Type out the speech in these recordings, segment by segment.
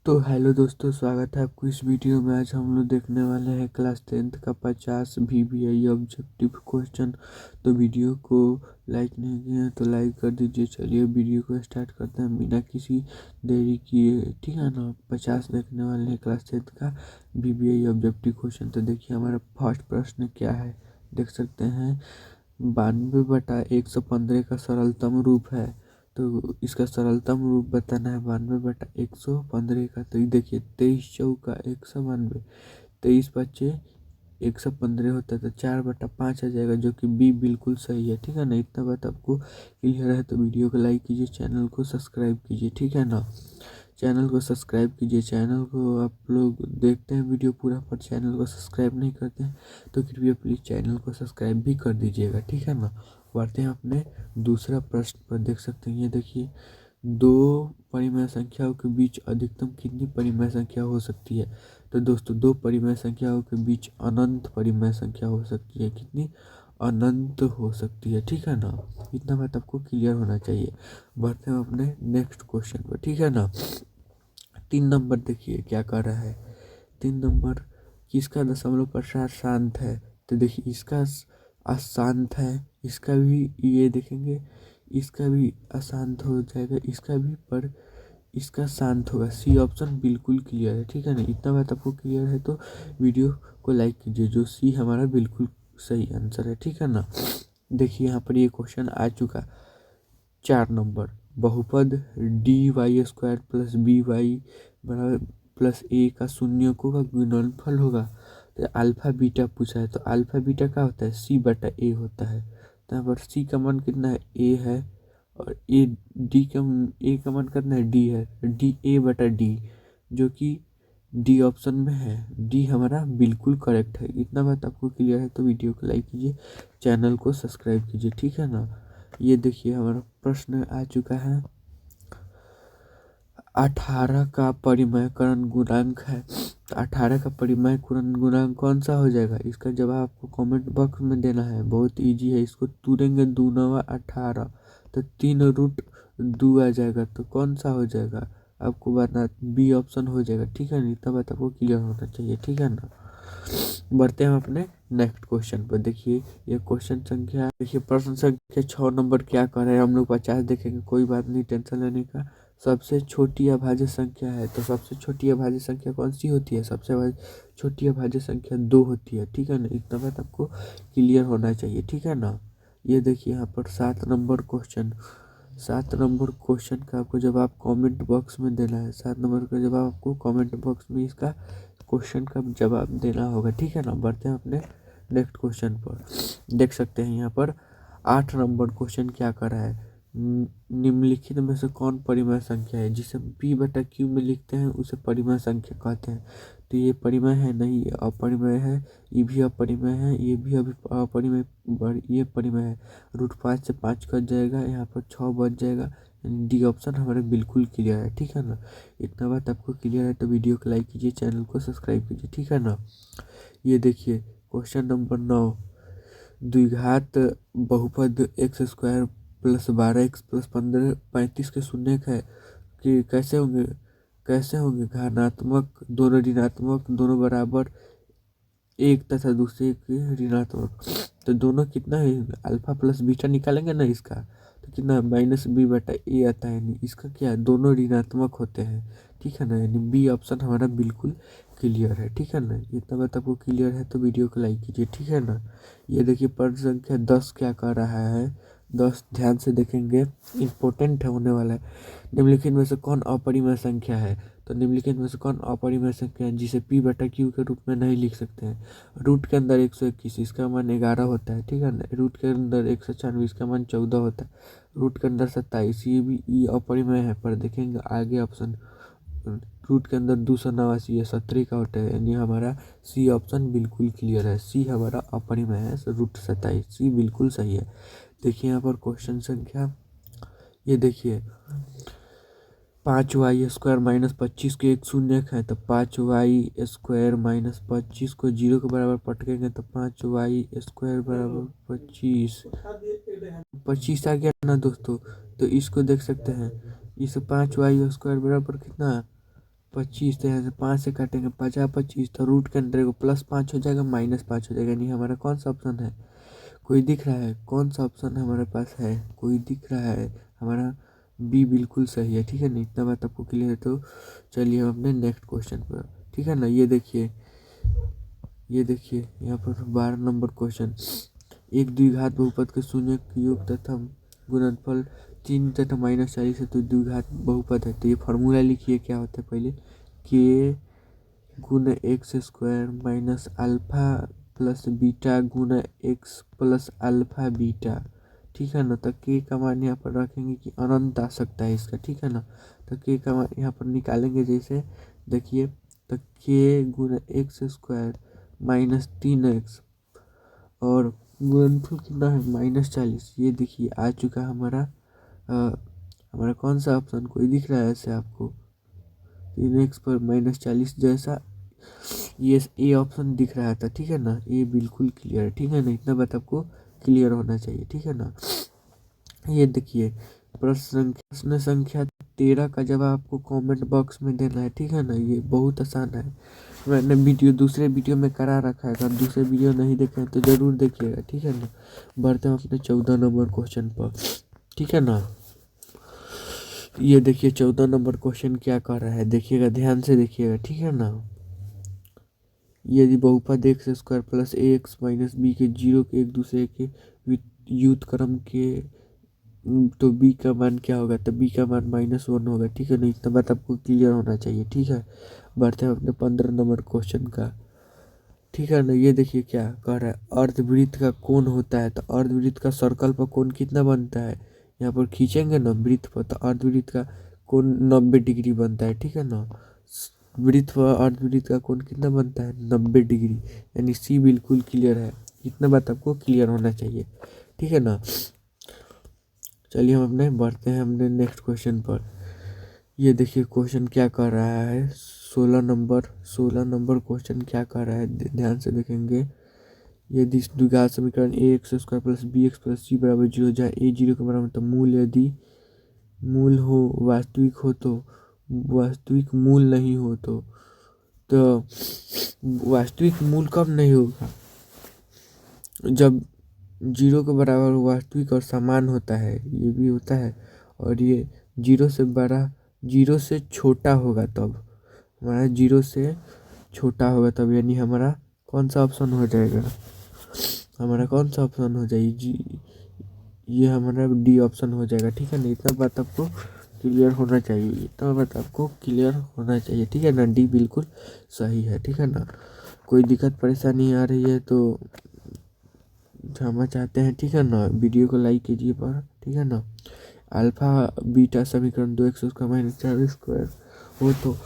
तो हेलो दोस्तों, स्वागत है आपको इस वीडियो में। आज हम लोग देखने वाले हैं क्लास 10th का 50 VBI ऑब्जेक्टिव क्वेश्चन। तो वीडियो को लाइक नहीं किया है तो लाइक कर दीजिए। चलिए वीडियो को स्टार्ट करते हैं बिना किसी देरी किए, ठीक है ना। 50 देखने वाले हैं क्लास 10th का VBI ऑब्जेक्टिव क्वेश्चन। तो देखिए हमारा फर्स्ट प्रश्न क्या है, देख सकते हैं। 92/115 का सरलतम रूप है। तो इसका सरलतम रूप बताना है 92/115 का। तो ये देखिए 23×4 = 192, 23×5 = 115 होता है। तो 4/5 आ जाएगा, जो कि बी बिल्कुल सही है, ठीक है ना। इतना बात आपको क्लियर है तो वीडियो को लाइक कीजिए, चैनल को सब्सक्राइब कीजिए, ठीक है ना। चैनल को सब्सक्राइब कीजिए। चैनल को आप लोग देखते हैं वीडियो पूरा पर चैनल को सब्सक्राइब नहीं करते हैं तो कृपया प्लीज़ चैनल को सब्सक्राइब भी कर दीजिएगा, ठीक है ना। बढ़ते हैं अपने दूसरा प्रश्न पर। देख सकते हैं, ये देखिए, दो परिमेय संख्याओं के बीच अधिकतम कितनी परिमेय संख्या हो सकती है। तो दोस्तों, दो परिमेय संख्याओं के बीच अनंत परिमेय संख्या हो सकती है। कितनी? अनंत हो सकती है, ठीक है ना। इतना बात आपको क्लियर होना चाहिए। बढ़ते हैं अपने नेक्स्ट क्वेश्चन पर, ठीक है ना। 3 नंबर देखिए क्या कर रहा है। 3 नंबर, किसका दशमलव प्रसार शांत है। तो देखिए इसका अशांत है, इसका भी ये देखेंगे, इसका भी अशांत हो जाएगा, इसका भी, पर इसका शांत होगा। सी ऑप्शन बिल्कुल क्लियर है, ठीक है ना। इतना बात आपको क्लियर है तो वीडियो को लाइक कीजिए, जो सी हमारा बिल्कुल सही आंसर है, ठीक है ना। देखिए यहाँ पर ये क्वेश्चन आ चुका। 4 नंबर, बहुपद dy² + by + a का शून्यकों का गुणनफल होगा। तो अल्फा बीटा पूछा है, तो अल्फा बीटा क्या होता है? c/a होता है। तो यहाँ पर c का मान कितना है? a है। और a का मान कितना है? d है। dA/d, जो कि डी ऑप्शन में है। डी हमारा बिल्कुल करेक्ट है। इतना बात आपको क्लियर है तो वीडियो को लाइक कीजिए, चैनल को सब्सक्राइब कीजिए, ठीक है ना। ये देखिए हमारा प्रश्न आ चुका है। 18 का परिमेयकरण गुणांक है। तो 18 का परिमेयकरण गुणांक कौन सा हो जाएगा? इसका जवाब आपको कमेंट बॉक्स में देना है। बहुत इजी है। इसको तुरेंगे 2×9 = 18, तो 3√2 आ जाएगा। तो कौन सा हो जाएगा आपको बताना, बी ऑप्शन हो जाएगा, ठीक है ना। इतना बात आपको क्लियर होना चाहिए, ठीक है ना। बढ़ते हैं अपने नेक्स्ट क्वेश्चन पर। देखिए ये क्वेश्चन संख्या, देखिए प्रश्न संख्या 6 नंबर क्या कर रहे हैं। हम लोग 50 देखेंगे, कोई बात नहीं, टेंशन लेने का। सबसे छोटी अभाज्य संख्या है, तो सबसे छोटी अभाज्य संख्या कौन सी होती है? छोटी अभाज्य संख्या 2 होती है, ठीक है ना। इतना बात आपको क्लियर होना चाहिए, ठीक है ना। ये देखिए यहाँ पर 7 नंबर क्वेश्चन। 7 नंबर क्वेश्चन का आपको जवाब कमेंट बॉक्स में देना है। 7 नंबर का जवाब आपको कमेंट बॉक्स में इसका क्वेश्चन का जवाब देना होगा, ठीक है ना। बढ़ते हैं अपने नेक्स्ट क्वेश्चन पर। देख सकते हैं यहाँ पर 8 नंबर क्वेश्चन क्या कर रहा है। निम्नलिखित में से कौन परिमेय संख्या है? जिसे p/q में लिखते हैं उसे परिमेय संख्या कहते हैं। तो ये परिमेय है नहीं, ये अपरिमेय है। ये भी अपरिमेय है, ये भी अभी अपरिमेय, ये परिमेय है। √5 से 5 कट जाएगा, यहाँ पर 6 बच जाएगा। डी ऑप्शन हमारे बिल्कुल क्लियर है, ठीक है ना। इतना बात आपको क्लियर है तो वीडियो को लाइक कीजिए, चैनल को सब्सक्राइब कीजिए, ठीक है ना। ये देखिए क्वेश्चन नंबर 9, द्विघात बहुपद x² + 12x + 15 35 के शून्य है कि कैसे होंगे घनात्मक, दोनों ऋणात्मक, दोनों बराबर एक तथा दूसरे के ऋणात्मक। तो दोनों कितना है? अल्फा प्लस बीटा निकालेंगे ना इसका, तो कितना? -b/a आता है। यानी इसका क्या है? दोनों ऋणात्मक होते हैं, ठीक है ना। यानी बी ऑप्शन हमारा बिल्कुल क्लियर है, ठीक है ना। इतना बात आपको क्लियर है तो वीडियो को लाइक कीजिए, ठीक है ना। ये देखिए प्रश्न संख्या 10 क्या कर रहा है। 10 ध्यान से देखेंगे, इम्पोर्टेंट होने वाला है। निम्नलिखित में से कौन अपरिमेय संख्या है? तो निम्नलिखित में से कौन अपरिमेय संख्या है जिसे p/q के रूप में नहीं लिख सकते हैं? रूट के अंदर 121, इसका मान 11 होता है, ठीक है ना। रूट के अंदर 196, इसका मान 14 होता है। रूट के अंदर 27, ये अपरिमेय है, पर देखेंगे आगे ऑप्शन। रूट के अंदर 289, ये 17 का होता है। यानी हमारा सी ऑप्शन बिल्कुल क्लियर है। सी हमारा अपरिमेय है, √27, सी बिल्कुल सही है। देखिए यहाँ पर क्वेश्चन संख्या, ये देखिए 5y² - 25 के एक शून्य है। तो 5y² - 25 को 0 के बराबर पटकेंगे तो 5y² = 25, 25 आ गया ना दोस्तों। तो इसको देख सकते हैं, इस 5y² बराबर कितना 25, तो यहाँ से 5 से काटेंगे 50 25, तो रूट के अंदर को +5 हो जाएगा -5 हो जाएगा, यानी हमारा कौन सा ऑप्शन है, कोई दिख रहा है कौन सा ऑप्शन हमारे पास है, कोई दिख रहा है, हमारा बी बिल्कुल सही है। ठीक है ना, इतना बात आपको क्लियर है। तो चलिए हम अपने नेक्स्ट क्वेश्चन पर, ठीक है ना। ये देखिए यहाँ पर 12 नंबर क्वेश्चन, एक द्विघात बहुपद के शून्य योग तथा गुणनफल 3 तथा -40 है, तो द्विघात बहुपद है। तो ये फार्मूला लिखिए क्या होता है पहले, के गुना x square minus alpha plus beta गुना एक्स प्लस अल्फा बीटा। ठीक है ना, तो के का मान यहाँ पर रखेंगे कि अनंत आ सकता है इसका। ठीक है ना, तो के का मान यहाँ पर निकालेंगे, जैसे देखिए, तो के गुना एक्स स्क्वायर -3x और गुणनफल कितना है -40। ये देखिए आ चुका हमारा हमारा कौन सा ऑप्शन, कोई दिख रहा है ऐसे आपको, 3x पर -40 जैसा ये ऑप्शन दिख रहा था। ठीक है ना, ये बिल्कुल क्लियर है। ठीक है ना, इतना बात आपको क्लियर होना चाहिए। ठीक है ना, ये देखिए प्रश्न संख्या 13 का जवाब आपको कमेंट बॉक्स में देना है। ठीक है ना, ये बहुत आसान है, मैंने दूसरे वीडियो में करा रखा है, अगर दूसरे वीडियो नहीं देखे हैं तो ज़रूर देखिएगा। ठीक है ना, बढ़ते हैं अपने 14 नंबर क्वेश्चन पर। ठीक है ना, ये देखिए 14 नंबर क्वेश्चन क्या कर रहा है, देखिएगा ध्यान से देखिएगा। ठीक है ना, यदि बहुपद एक्स स्क्वायर प्लस ए एक्स माइनस बी के जीरो के एक दूसरे के व्युत्क्रम के, तो बी का मान क्या होगा, तो बी का मान -1 होगा। ठीक है ना, इतना बात आपको क्लियर होना चाहिए। ठीक है, बढ़ते हैं अपने 15 नंबर क्वेश्चन का। ठीक है ना, ये देखिए क्या कह रहा है, अर्धवृत्त का कोण होता है, तो अर्धवृत्त का सर्कल पर कोण कितना बनता है, यहाँ पर खींचेंगे ना वृत्त पर, तो अर्धवृत्त का कोण 90 डिग्री बनता है। ठीक है ना, वृत्त पर अर्धवृत्त का कोण कितना बनता है, 90 डिग्री, यानी सी बिल्कुल क्लियर है। इतना बात आपको क्लियर होना चाहिए। ठीक है ना, चलिए हम अपने बढ़ते हैं अपने नेक्स्ट क्वेश्चन पर। ये देखिए क्वेश्चन क्या कर रहा है, 16 नंबर क्वेश्चन क्या कर रहा है, ध्यान से देखेंगे। यदि इस द्विघात समीकरण a x square plus b x plus c बराबर 0, जहाँ ए 0 के बराबर, तो मूल यदि मूल हो वास्तविक हो तो, वास्तविक मूल नहीं हो तो वास्तविक मूल कब नहीं होगा, जब 0 के बराबर वास्तविक और समान होता है, ये भी होता है, और ये 0 से बड़ा 0 से छोटा होगा तब, हमारा 0 से छोटा होगा तब, यानी हमारा कौन सा ऑप्शन हो जाएगा, हमारा कौन सा ऑप्शन हो जाएगी जी, ये हमारा डी ऑप्शन हो जाएगा। ठीक है ना, इतना बात आपको क्लियर होना चाहिए, इतना बात आपको क्लियर होना चाहिए। ठीक है ना, डी बिल्कुल सही है। ठीक है ना, कोई दिक्कत परेशानी आ रही है तो क्षमा चाहते हैं। ठीक है ना, वीडियो को लाइक कीजिए पर। ठीक है ना, अल्फा बीटा समीकरण 2x स्क्वायर माइनस 4 स्क्वायर हो तो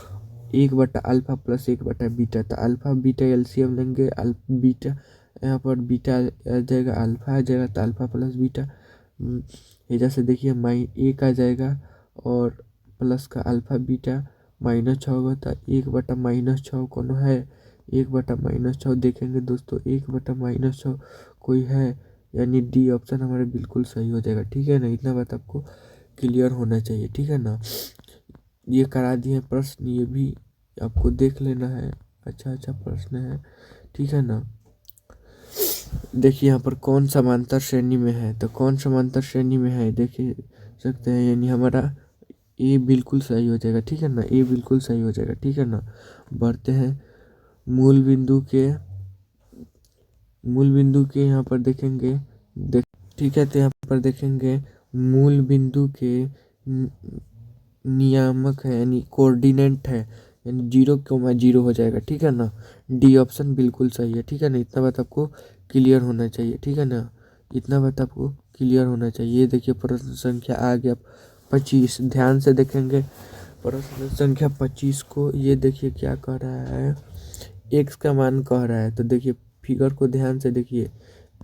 1/अल्फा प्लस 1/बीटा, तो अल्फा बीटा एलसीएम लेंगे, बीटा यहाँ पर बीटा आ जाएगा, अल्फा आ जाएगा, तो अल्फा प्लस बीटा इधर से देखिए एक आ जाएगा, और प्लस का अल्फा बीटा -6 होगा, तो 1/-6 कौन है, 1/-6 देखेंगे दोस्तों, 1/-6 कोई है, यानी डी ऑप्शन हमारे बिल्कुल सही हो जाएगा। ठीक है ना, इतना बात आपको क्लियर होना चाहिए। ठीक है ना, ये करा दिए प्रश्न, ये भी आपको देख लेना है, अच्छा प्रश्न है। ठीक है ना, देखिए यहाँ पर कौन समांतर श्रेणी में है, तो कौन समांतर श्रेणी में है देखिए सकते हैं, यानी हमारा ए बिल्कुल सही हो जाएगा। ठीक है ना, ए बिल्कुल सही हो जाएगा। ठीक है ना, बढ़ते हैं मूल बिंदु के यहाँ पर देखेंगे, ठीक है, तो यहाँ पर देखेंगे मूल बिंदु के नियामक है, यानी कोऑर्डिनेट है, यानी 0,0 हो जाएगा। ठीक है ना, डी ऑप्शन बिल्कुल सही है। ठीक है ना, इतना बात आपको क्लियर होना चाहिए। ठीक है ना, इतना बात आपको क्लियर होना चाहिए। ये देखिए प्रश्न संख्या आ गया 25, ध्यान से देखेंगे प्रश्न संख्या 25 को। ये देखिए क्या कह रहा है, एक्स का मान कह रहा है, तो देखिए फिगर को ध्यान से देखिए,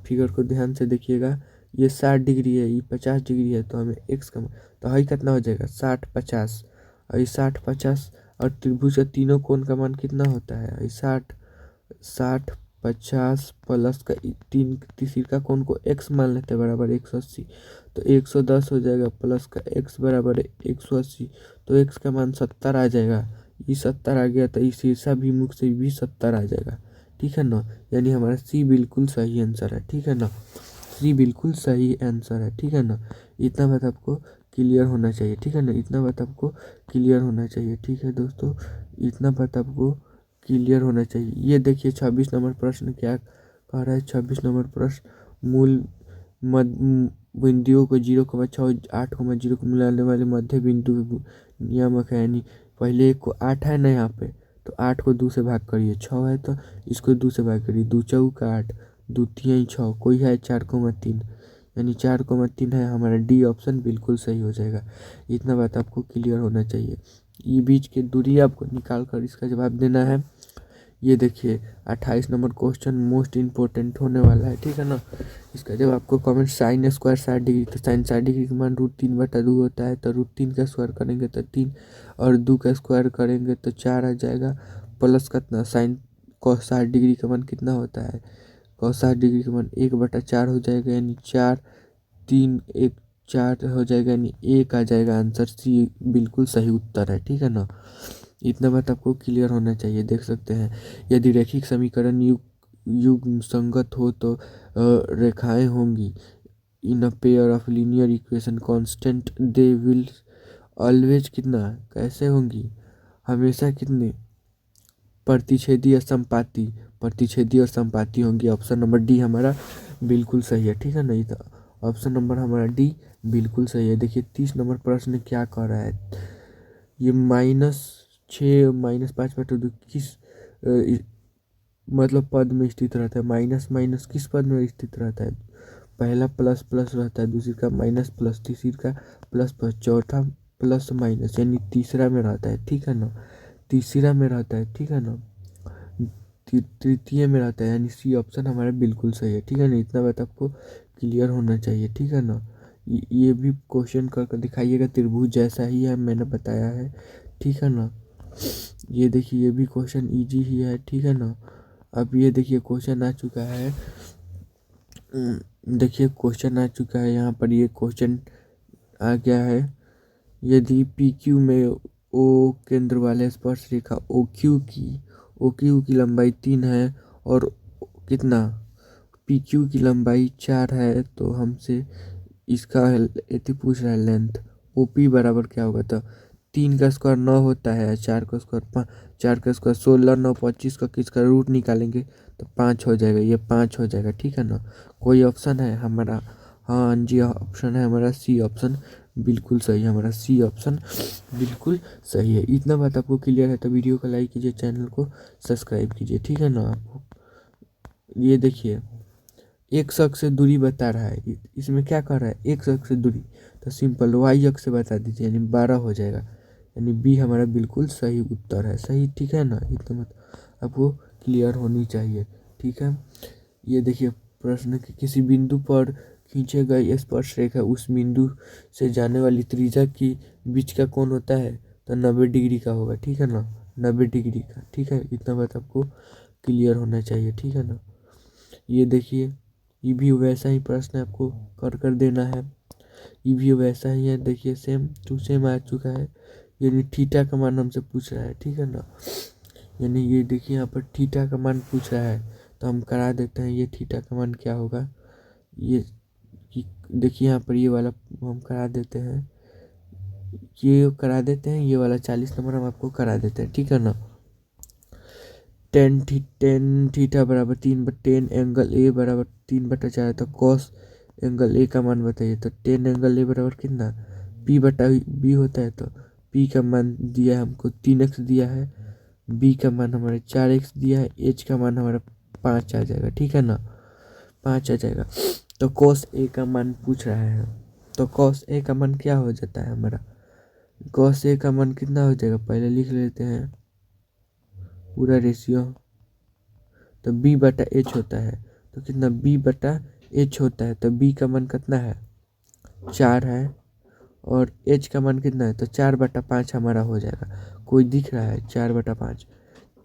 फिगर को ध्यान से देखिएगा, ये 60 डिग्री है, ये 50 डिग्री है, तो हमें एक्स का तो हाई कितना हो जाएगा 60 50, और ये 60 50, और त्रिभुज का तीनों कोण का मान कितना होता है, 60 50 प्लस का तीन तीसरी का कोण को x मान लेते हैं बराबर 180, तो 110 हो जाएगा, प्लस का x बराबर 180, तो x का मान 70 आ जाएगा। ये 70 आ गया तो इस ईर्षाभिमुख से भी 70 आ जाएगा, ठीक है ना। यानी हमारा सी बिल्कुल सही आंसर है, ठीक है ना। सी बिल्कुल सही आंसर है, ठीक है ना। इतना बात आपको क्लियर होना चाहिए, ठीक है ना। इतना बात आपको क्लियर होना चाहिए, ठीक है दोस्तों। इतना बात आपको क्लियर होना चाहिए। ये देखिए 26 नंबर प्रश्न क्या कह रहा है। 26 नंबर प्रश्न मूल बिंदुओं को 0,6 8,0 को मिलाने वाले मध्य बिंदु नियामक है। यानी पहले एक को 8 है ना यहाँ पे, तो 8 को 2 से भाग करिए, 6 है तो इसको 2 से भाग करिए, 2 चौका 8, 2 तियाई 6, कोई है 4,3, यानी 4,3 है। हमारा डी ऑप्शन बिल्कुल सही हो जाएगा। इतना बात आपको क्लियर होना चाहिए। ये बीच की दूरी आपको निकाल कर इसका जवाब देना है। ये देखिए 28 नंबर क्वेश्चन मोस्ट इम्पोर्टेंट होने वाला है, ठीक है ना। इसका जब आपको कमेंट साइन स्क्वायर 60 डिग्री, तो साइन 60 डिग्री का मान √3/2 होता है, तो √3 का स्क्वायर करेंगे तो 3 और 2 का स्क्वायर करेंगे तो 4 आ जाएगा। प्लस कितना साइन cos 60 डिग्री का मान कितना होता है, cos 60 डिग्री का मान 1/4 हो जाएगा, यानी 4 3 1 4 हो जाएगा, यानी 1 आ जाएगा। आंसर सी बिल्कुल सही उत्तर है, ठीक है ना। इतना बात आपको क्लियर होना चाहिए। देख सकते हैं यदि रैखिक समीकरण युग्म संगत हो तो रेखाएं होंगी in a pair of linear equation constant they will always कितना कैसे होंगी, हमेशा कितने प्रतिच्छेदी असमपाती, प्रतिच्छेदी और समपाती होंगी। ऑप्शन नंबर डी हमारा बिल्कुल सही है, ठीक है ना। तो ऑप्शन नंबर हमारा डी बिल्कुल सही है। देखिए 30 नंबर प्रश्न क्या कह रहा है। ये -6 -5/2 किस मतलब पद में स्थित रहता है। माइनस माइनस किस पद में स्थित रहता है, पहला प्लस प्लस रहता है, दूसरी का माइनस प्लस, तीसरी का प्लस प्लस, चौथा प्लस माइनस, यानी तीसरा में रहता है, ठीक है ना। तीसरा में रहता है, ठीक है ना। तृतीय में रहता है, यानी सी ऑप्शन हमारा बिल्कुल सही है, ठीक है ना। इतना बात आपको क्लियर होना चाहिए, ठीक है ना। ये भी क्वेश्चन करके दिखाइएगा, त्रिभुज जैसा ही है, मैंने बताया है, ठीक है ना। ये देखिए ये भी क्वेश्चन इजी ही है, ठीक है ना। अब ये देखिए क्वेश्चन आ चुका है, देखिए क्वेश्चन आ चुका है यहाँ पर। ये क्वेश्चन आ गया है, यदि पी क्यू में ओ केंद्र वाले स्पर्श रेखा ओ क्यू की लंबाई 3 है और कितना पी क्यू की लंबाई 4 है, तो हमसे इसका यदि पूछ रहा है लेंथ ओ पी बराबर क्या होगा। तो 3 का स्क्वायर 9 होता है, 4 का स्क्वायर 5, 4 का स्क्वायर 16, 9 25 का किसका रूट निकालेंगे तो 5 हो जाएगा, ये 5 हो जाएगा, ठीक है ना। कोई ऑप्शन है हमारा, हाँ जी ऑप्शन है हमारा सी ऑप्शन बिल्कुल सही है। हमारा सी ऑप्शन बिल्कुल सही है। इतना बात आपको क्लियर है तो वीडियो को लाइक कीजिए, चैनल को सब्सक्राइब कीजिए, ठीक है ना। आपको ये देखिए एक अक्ष से दूरी बता रहा है, इसमें क्या कर रहा है एक अक्ष से दूरी, तो सिंपल वाई अक्ष से बता दीजिए, यानी 12 हो जाएगा, यानी बी हमारा बिल्कुल सही उत्तर है, सही, ठीक है ना। इतना मत आपको क्लियर होनी चाहिए, ठीक है। ये देखिए प्रश्न के किसी बिंदु पर खींचे गए स्पर्श रेखा उस बिंदु से जाने वाली त्रिज्या की बीच का कोण होता है, तो 90 डिग्री का होगा, ठीक है ना, 90 डिग्री का, ठीक है। इतना बात आपको क्लियर होना चाहिए, ठीक है ना। ये देखिए ये भी वैसा ही प्रश्न आपको कर देना है, ये भी वैसा ही है। देखिए सेम टू सेम आ चुका है, यानी थीटा का मान हमसे पूछ रहा है, ठीक है ना। यानी ये देखिए यहाँ पर थीटा का मान पूछ रहा है, तो हम करा देते हैं। ये थीटा का मान क्या होगा, ये देखिए यहाँ पर ये वाला हम करा देते हैं, ये करा देते हैं, ये वाला 40 नंबर हम आपको करा देते हैं, ठीक है ना। टेन थीटा बराबर 3/10 एंगल ए बराबर 3/4, तो कॉस एंगल ए का मान बताइए। तो 10 एंगल ए बराबर कितना P/B होता है, तो P का मान दिया है हमको 3x दिया है, B का मान हमारे 4x दिया है, H का मान हमारा 5 आ जाएगा, ठीक है ना, 5 आ जाएगा। तो कॉस ए का मान पूछ रहा है, तो कॉस ए का मान क्या हो जाता है हमारा, कॉस ए का मान कितना हो जाएगा, पहले लिख लेते हैं पूरा रेशियो। तो B/H होता है, तो कितना B/H होता है, तो B का मान कितना है 4 है, और H का मान कितना है, तो 4/5 हमारा हो जाएगा। कोई दिख रहा है 4/5,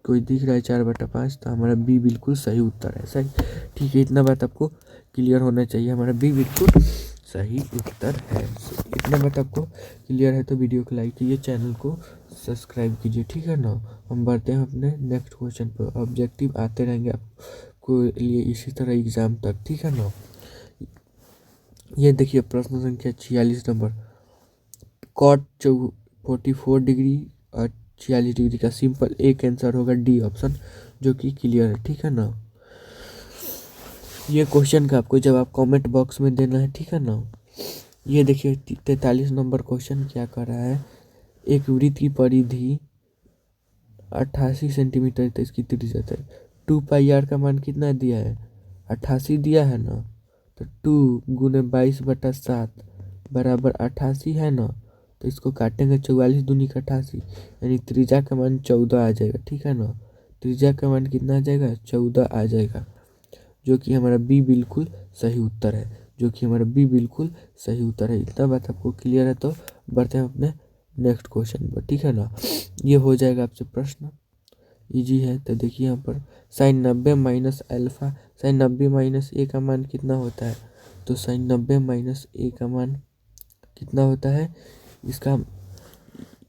कोई दिख रहा है 4/5, तो हमारा बी बिल्कुल सही उत्तर है, सही, ठीक है। इतना बात आपको क्लियर होना चाहिए, हमारा बी बिल्कुल सही उत्तर है। इतना बात आपको क्लियर है तो वीडियो को लाइक कीजिए, चैनल को सब्सक्राइब कीजिए, ठीक है ना। हम बढ़ते हैं अपने नेक्स्ट क्वेश्चन पर। ऑब्जेक्टिव आते रहेंगे आपको लिए इसी तरह एग्जाम तक, ठीक है ना। ये देखिए प्रश्न संख्या 46 नंबर। कॉट 44 डिग्री और 46 डिग्री का सिंपल एक आंसर होगा डी ऑप्शन, जो कि क्लियर है, ठीक है ना। ये क्वेश्चन का आपको जवाब कमेंट बॉक्स में देना है, ठीक है ना। ये देखिए 43 नंबर क्वेश्चन क्या कर रहा है। एक वृत्त की परिधि 88 सेंटीमीटर तो इसकी त्रिज्या है। 2 पाई r का मान कितना दिया है, 88 दिया है ना। तो 2 × 22/7 बराबर 88 है ना। तो इसको काटेंगे 44 दूनी का 88, यानी त्रिज्या का मान 14 आ जाएगा, ठीक है ना। त्रिज्या का मान कितना आ जाएगा, 14 आ जाएगा, जो कि हमारा बी बिल्कुल सही उत्तर है, जो कि हमारा बी बिल्कुल सही उत्तर है। इतना बात आपको क्लियर है तो बढ़ते हैं अपने नेक्स्ट क्वेश्चन पर, ठीक है ना। ये हो जाएगा आपसे प्रश्न, इजी है। तो देखिए यहाँ पर sine 90 minus alpha, sine 90 minus A का मान कितना होता है। तो साइन 90 माइनस ए का मान कितना होता है इसका,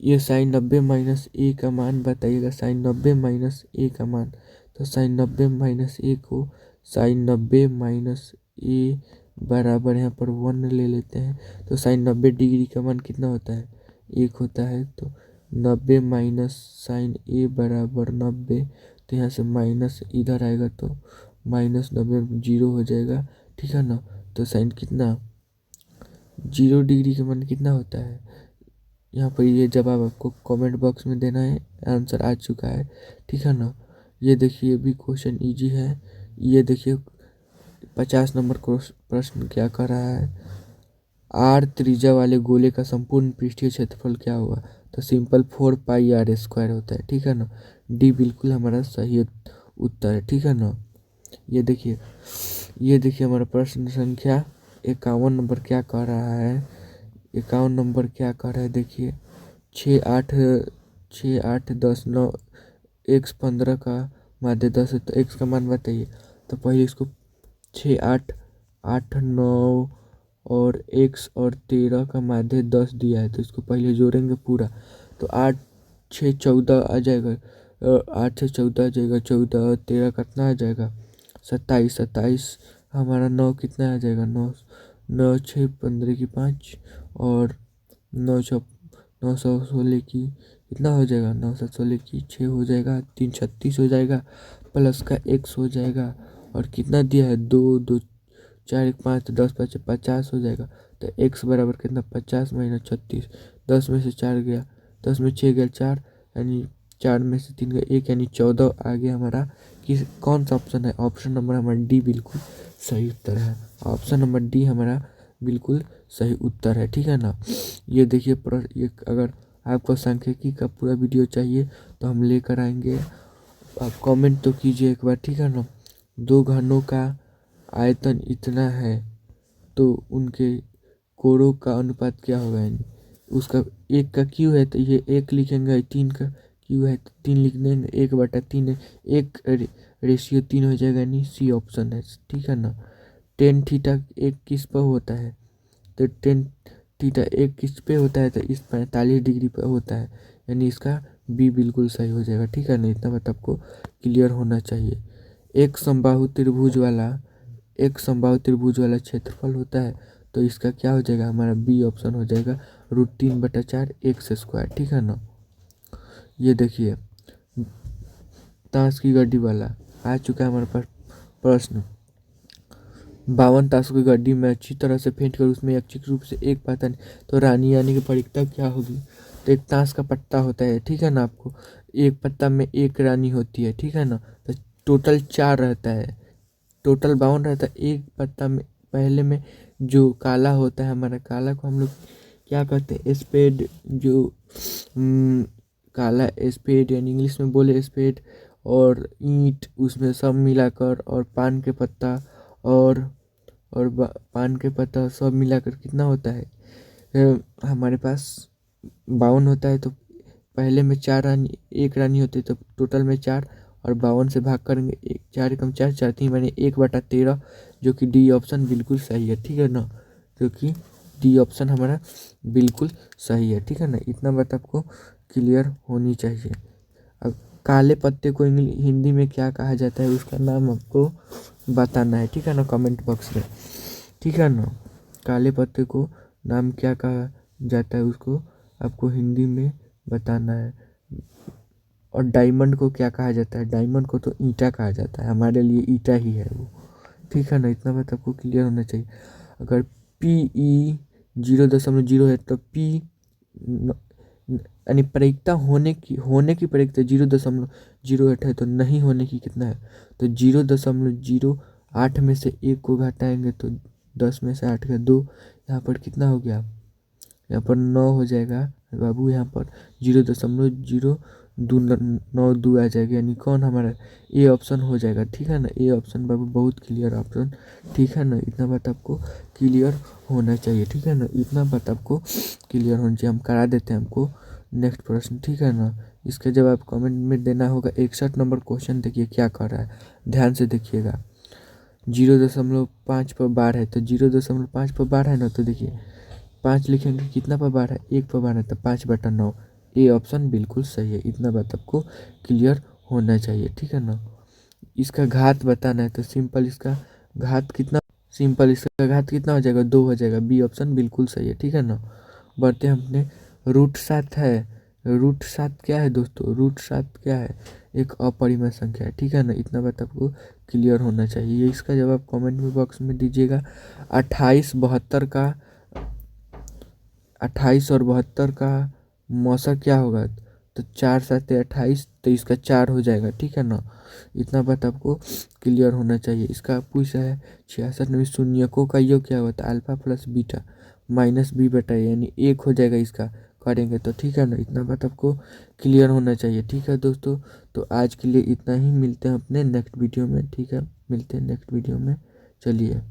ये साइन 90 माइनस ए का मान बताइएगा। साइन 90 माइनस ए का मान, तो साइन 90 माइनस ए को साइन 90 माइनस ए बराबर यहाँ पर 1 ले लेते हैं। तो साइन 90 डिग्री का मान कितना होता है, 1 होता है। तो 90 माइनस साइन ए बराबर 90, तो यहाँ से माइनस इधर आएगा तो -90 जीरो हो जाएगा, ठीक है ना। तो साइन कितना 0 डिग्री का मान कितना होता है। यहाँ पर ये जवाब आपको कमेंट बॉक्स में देना है, आंसर आ चुका है, ठीक है ना। ये देखिए भी क्वेश्चन इजी है। ये देखिए 50 नंबर प्रश्न क्या कर रहा है। आर त्रिज्या वाले गोले का संपूर्ण पृष्ठीय क्षेत्रफल क्या हुआ। तो सिंपल 4 पाई r² होता है, ठीक है ना। डी बिल्कुल हमारा सही उत्तर है, ठीक है ना। ये देखिए हमारा प्रश्न संख्या 51 नंबर क्या कह रहा है। 51 नंबर क्या कह रहा है, देखिए 6 8 10 9 x 15 का माध्य 10 है, तो x का मान बताइए। तो पहले इसको 6 8 8 9 और x और 13 का माध्य 10 दिया है, तो इसको पहले जोड़ेंगे पूरा। तो 8 6 14 आ जाएगा, 8 से 14 आ जाएगा, 14 और 13 कितना आ जाएगा 27, 27 हमारा 9 कितना आ जाएगा 9 9 6 15 की 5 और 9 916 की कितना हो जाएगा 916 की 6 हो जाएगा, 3 36 हो जाएगा, प्लस का x हो जाएगा और कितना दिया है 2 2 4 1 5 10 5 50 हो जाएगा। तो x बराबर कितना 50 माइनस 36, 10 में से 4 गया, 10 में 6 गया 4, यानी 4 में से 3 गया 1, यानी 14 आ गया हमारा। किस कौन सा ऑप्शन है, ऑप्शन नंबर हमारा डी बिल्कुल सही उत्तर है। ऑप्शन नंबर डी हमारा बिल्कुल सही उत्तर है, ठीक है ना। ये देखिए ये अगर आपको सांख्यिकी का पूरा वीडियो चाहिए तो हम लेकर आएंगे, आप कमेंट तो कीजिए एक बार, ठीक है ना। 2 घनों का आयतन इतना है तो उनके कोणों का अनुपात क्या होगा, यानी उसका एक का क्यू है तो ये 1 लिखेंगे, 3 का क्यू है तो 3 लिख देंगे, 1/3 है, 1:3 हो जाएगा, यानी सी ऑप्शन है, ठीक है ना। टेन थीटा एक किस पर होता है, तो टेन थीटा एक किस पे होता है, तो इस 45 डिग्री पर होता है, यानी इसका बी बिल्कुल सही हो जाएगा, ठीक है ना। इतना बात आपको क्लियर होना चाहिए। एक समबाहु त्रिभुज वाला क्षेत्रफल होता है, तो इसका क्या हो जाएगा हमारा बी ऑप्शन हो जाएगा √3/4 x², ठीक है ना। ये देखिए ताश की गड्डी वाला आ चुका है हमारे पास प्रश्न। 52 ताशों की गड्डी में अच्छी तरह से फेंट कर उसमें यादृच्छिक रूप से एक पत्ता तो रानी यानी की परीक्षा क्या होगी। तो एक ताश का पत्ता होता है, ठीक है ना, आपको एक पत्ता में एक रानी होती है, ठीक है ना। तो टोटल 4 रहता है, टोटल 52 रहता है। एक पत्ता में पहले में जो काला होता है हमारा, काला को हम लोग क्या कहते हैं स्पेड, जो काला स्पेड यानी इंग्लिश में बोले स्पेड, और ईंट उसमें सब मिलाकर और पान के पत्ता और पान के पत्ता सब मिलाकर कितना होता है हमारे पास 52 होता है। तो पहले में 4 रानी, एक रानी होती है, तो टोटल में 4 और 52 से भाग करेंगे 4 कम 4 4 3 मैंने 1/13, जो कि डी ऑप्शन बिल्कुल सही है, ठीक है ना। क्योंकि डी ऑप्शन हमारा बिल्कुल सही है। ठीक है ना, इतना बात आपको क्लियर होनी चाहिए। अब काले पत्ते को हिंदी में क्या कहा जाता है उसका नाम आपको बताना है। ठीक है ना, कमेंट बॉक्स में। ठीक है ना, काले पत्ते को नाम क्या कहा जाता है उसको आपको हिंदी में बताना है। और डायमंड को क्या कहा जाता है? डायमंड को तो ईंटा कहा जाता है, हमारे लिए ईंटा ही है वो। ठीक है ना, इतना बात आपको क्लियर होना चाहिए। अगर PE 0.0 है तो P यानी प्रायिकता होने की प्रायिकता 0.08 है, तो नहीं होने की कितना है? तो 0.08 में से 1 को घटाएंगे तो 10 में से 8 का 2, यहाँ पर कितना हो गया? यहाँ पर 9 हो जाएगा बाबू। यहाँ पर 0.092 आ जाएगा, यानी कौन हमारा ए ऑप्शन हो जाएगा। ठीक है ना, ए ऑप्शन बाबू बहुत क्लियर ऑप्शन। ठीक है ना, इतना बात आपको क्लियर होना चाहिए। ठीक है ना, इतना बात आपको क्लियर होना चाहिए। हम करा देते हैं हमको नेक्स्ट प्रश्न। ठीक है ना, इसका जवाब कमेंट में देना होगा। 61 नंबर क्वेश्चन देखिए क्या कर रहा है, ध्यान से देखिएगा। 0.5 पर बार है, तो 0.5 पर बार है ना, तो देखिए 5 लिखेंगे कितना पर बार है? 1 पर बार है, तो 5/9। ए ऑप्शन बिल्कुल सही है। इतना बात आपको क्लियर होना चाहिए। ठीक है ना, इसका घात बताना है तो सिंपल इसका घात कितना हो जाएगा? 2 हो जाएगा। बी ऑप्शन बिल्कुल सही है। ठीक है ना, बढ़ते हैं अपने √7 है। √7 क्या है दोस्तों? √7 क्या है? एक अपरिमेय संख्या है। ठीक है ना, इतना बात आपको क्लियर होना चाहिए। इसका जवाब कमेंट में बॉक्स में दीजिएगा। 28 और 72 का मौसा क्या होगा? तो 4 7 28, तो इसका 4 हो जाएगा। ठीक है ना, इतना बात आपको क्लियर होना चाहिए। इसका पूछा है 66 में शून्यकों का योग क्या होता है? Alpha plus beta minus B/A, यानी 1 हो जाएगा इसका करेंगे तो। ठीक है ना, इतना बात आपको क्लियर होना चाहिए। ठीक है दोस्तों, तो आज के लिए इतना ही। मिलते हैं अपने नेक्स्ट वीडियो में। ठीक है, मिलते हैं नेक्स्ट वीडियो में। चलिए।